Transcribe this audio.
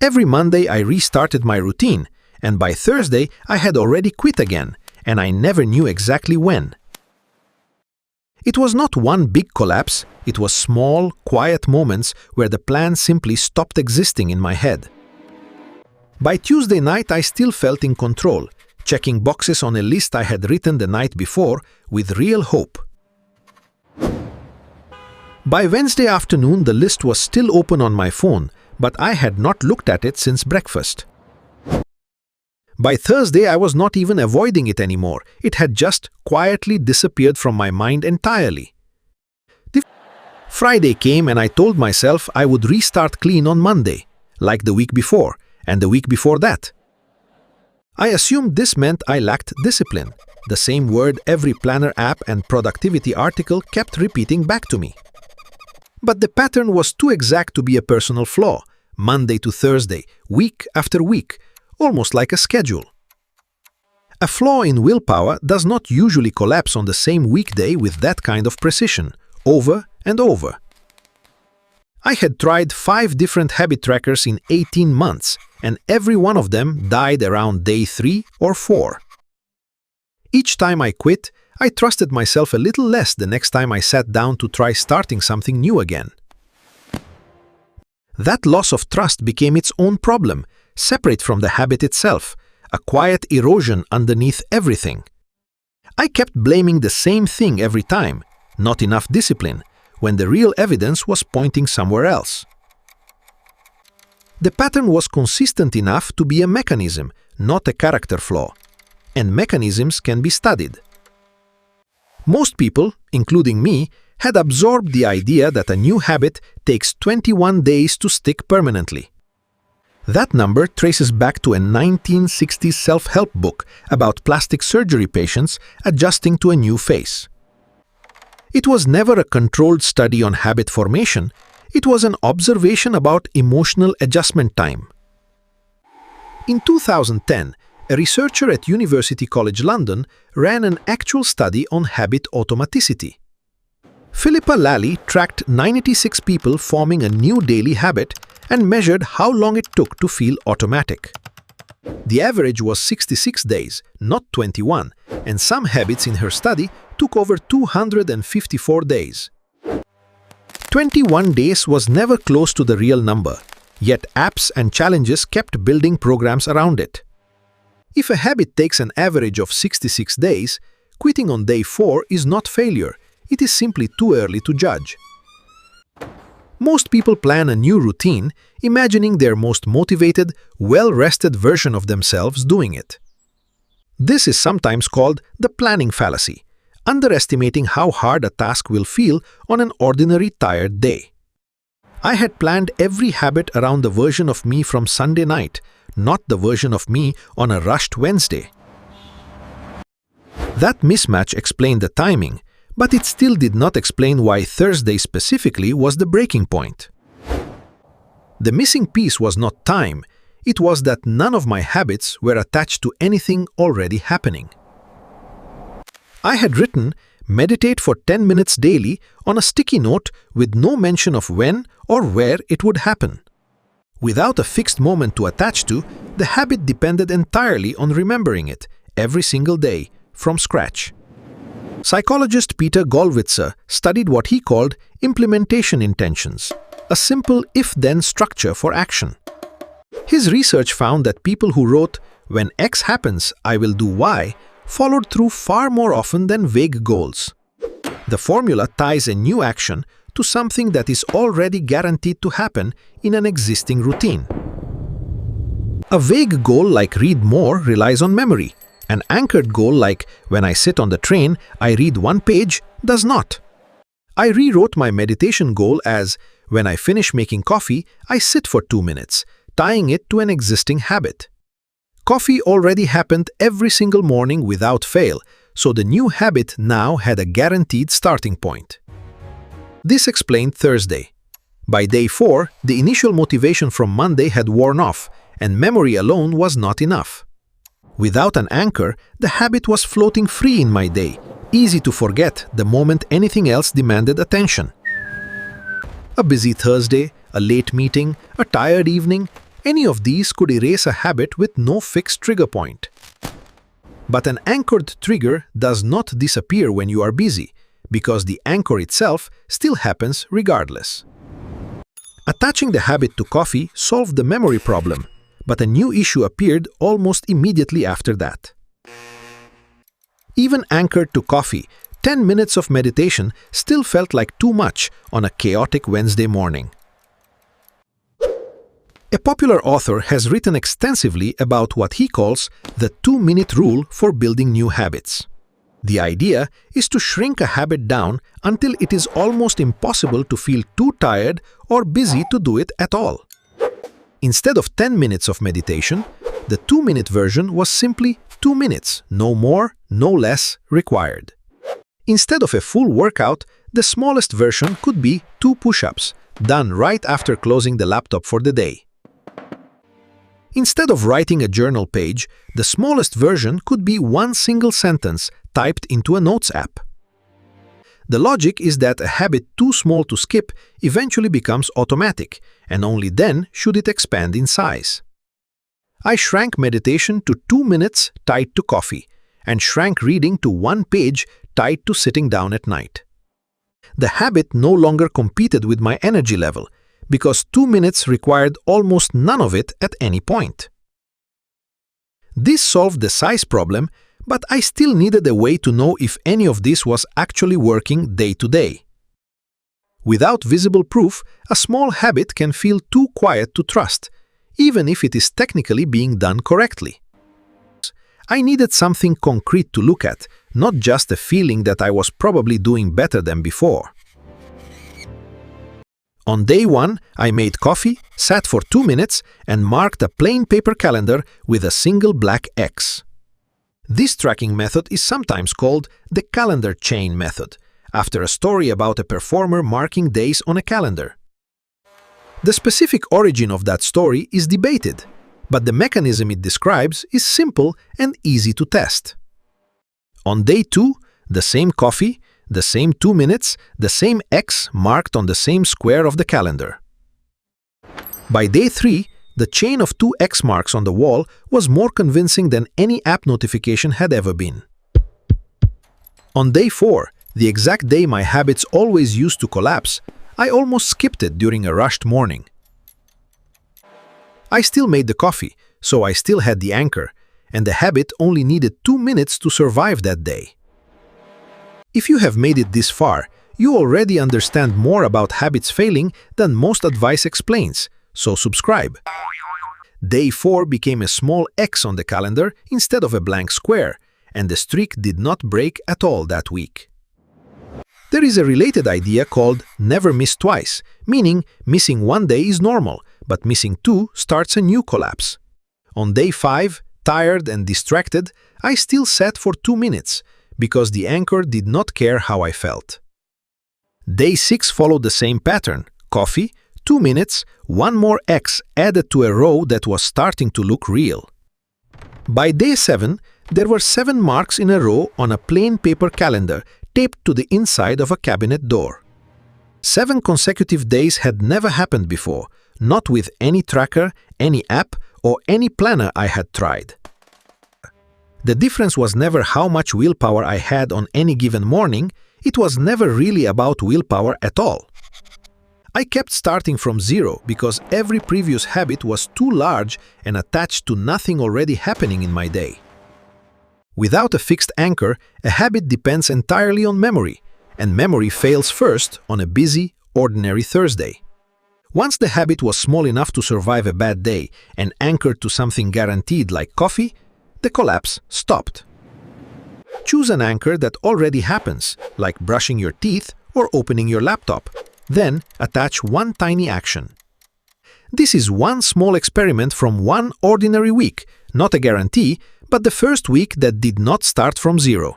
Every Monday I restarted my routine, and by Thursday I had already quit again, and I never knew exactly when. It was not one big collapse, it was small, quiet moments where the plan simply stopped existing in my head. By Tuesday night I still felt in control, checking boxes on a list I had written the night before with real hope. By Wednesday afternoon the list was still open on my phone, but I had not looked at it since breakfast. By Thursday I was not even avoiding it anymore, it had just quietly disappeared from my mind entirely. Friday came and I told myself I would restart clean on Monday, like the week before, and the week before that. I assumed this meant I lacked discipline, the same word every planner app and productivity article kept repeating back to me. But the pattern was too exact to be a personal flaw, Monday to Thursday, week after week, almost like a schedule. A flaw in willpower does not usually collapse on the same weekday with that kind of precision, over and over. I had tried 5 different habit trackers in 18 months, and every one of them died around day 3 or 4. Each time I quit, I trusted myself a little less the next time I sat down to try starting something new again. That loss of trust became its own problem, separate from the habit itself, a quiet erosion underneath everything. I kept blaming the same thing every time, not enough discipline, when the real evidence was pointing somewhere else. The pattern was consistent enough to be a mechanism, not a character flaw, and mechanisms can be studied. Most people, including me, had absorbed the idea that a new habit takes 21 days to stick permanently. That number traces back to a 1960s self-help book about plastic surgery patients adjusting to a new face. It was never a controlled study on habit formation, it was an observation about emotional adjustment time. In 2010, a researcher at University College London ran an actual study on habit automaticity. Philippa Lally tracked 96 people forming a new daily habit and measured how long it took to feel automatic. The average was 66 days, not 21, and some habits in her study took over 254 days. 21 days was never close to the real number, yet apps and challenges kept building programs around it. If a habit takes an average of 66 days, quitting on day 4 is not failure, it is simply too early to judge. Most people plan a new routine, imagining their most motivated, well-rested version of themselves doing it. This is sometimes called the planning fallacy, underestimating how hard a task will feel on an ordinary tired day. I had planned every habit around the version of me from Sunday night, not the version of me on a rushed Wednesday. That mismatch explained the timing, but it still did not explain why Thursday specifically was the breaking point. The missing piece was not time, it was that none of my habits were attached to anything already happening. I had written, meditate for 10 minutes daily on a sticky note with no mention of when or where it would happen. Without a fixed moment to attach to, the habit depended entirely on remembering it, every single day, from scratch. Psychologist Peter Gollwitzer studied what he called implementation intentions, a simple if-then structure for action. His research found that people who wrote, "When X happens, I will do Y," followed through far more often than vague goals. The formula ties a new action to something that is already guaranteed to happen in an existing routine. A vague goal like read more relies on memory. An anchored goal like when I sit on the train, I read 1 page does not. I rewrote my meditation goal as when I finish making coffee, I sit for 2 minutes, tying it to an existing habit. Coffee already happened every single morning without fail, so the new habit now had a guaranteed starting point. This explained Thursday. By day 4, the initial motivation from Monday had worn off, and memory alone was not enough. Without an anchor, the habit was floating free in my day, easy to forget the moment anything else demanded attention. A busy Thursday, a late meeting, a tired evening, Any of these could erase a habit with no fixed trigger point. But an anchored trigger does not disappear when you are busy, because the anchor itself still happens regardless. Attaching the habit to coffee solved the memory problem, but a new issue appeared almost immediately after that. Even anchored to coffee, 10 minutes of meditation still felt like too much on a chaotic Wednesday morning. A popular author has written extensively about what he calls the 2-minute rule for building new habits. The idea is to shrink a habit down until it is almost impossible to feel too tired or busy to do it at all. Instead of 10 minutes of meditation, the 2-minute version was simply 2 minutes, no more, no less required. Instead of a full workout, the smallest version could be 2 push-ups, done right after closing the laptop for the day. Instead of writing a journal page, the smallest version could be 1 single sentence typed into a notes app. The logic is that a habit too small to skip eventually becomes automatic, and only then should it expand in size. I shrank meditation to 2 minutes tied to coffee, and shrank reading to 1 page tied to sitting down at night. The habit no longer competed with my energy level, because 2 minutes required almost none of it at any point. This solved the size problem, but I still needed a way to know if any of this was actually working day to day. Without visible proof, a small habit can feel too quiet to trust, even if it is technically being done correctly. I needed something concrete to look at, not just a feeling that I was probably doing better than before. On day 1, I made coffee, sat for 2 minutes, and marked a plain paper calendar with a single black X. This tracking method is sometimes called the calendar chain method, after a story about a performer marking days on a calendar. The specific origin of that story is debated, but the mechanism it describes is simple and easy to test. On day 2, the same coffee, the same 2 minutes, the same X marked on the same square of the calendar. By day 3, the chain of 2 X marks on the wall was more convincing than any app notification had ever been. On day 4, the exact day my habits always used to collapse, I almost skipped it during a rushed morning. I still made the coffee, so I still had the anchor, and the habit only needed 2 minutes to survive that day. If you have made it this far, you already understand more about habits failing than most advice explains, so subscribe. Day 4 became a small X on the calendar instead of a blank square, and the streak did not break at all that week. There is a related idea called never miss twice, meaning missing 1 day is normal, but missing 2 starts a new collapse. On day 5, tired and distracted, I still sat for 2 minutes, because the anchor did not care how I felt. Day 6 followed the same pattern: coffee, 2 minutes, 1 more X added to a row that was starting to look real. By day 7, there were 7 marks in a row on a plain paper calendar taped to the inside of a cabinet door. 7 consecutive days had never happened before, not with any tracker, any app, or any planner I had tried. The difference was never how much willpower I had on any given morning, it was never really about willpower at all. I kept starting from 0 because every previous habit was too large and attached to nothing already happening in my day. Without a fixed anchor, a habit depends entirely on memory, and memory fails first on a busy, ordinary Thursday. Once the habit was small enough to survive a bad day and anchored to something guaranteed like coffee, the collapse stopped. Choose an anchor that already happens, like brushing your teeth or opening your laptop. Then attach 1 tiny action. This is 1 small experiment from 1 ordinary week, not a guarantee, but the first week that did not start from 0.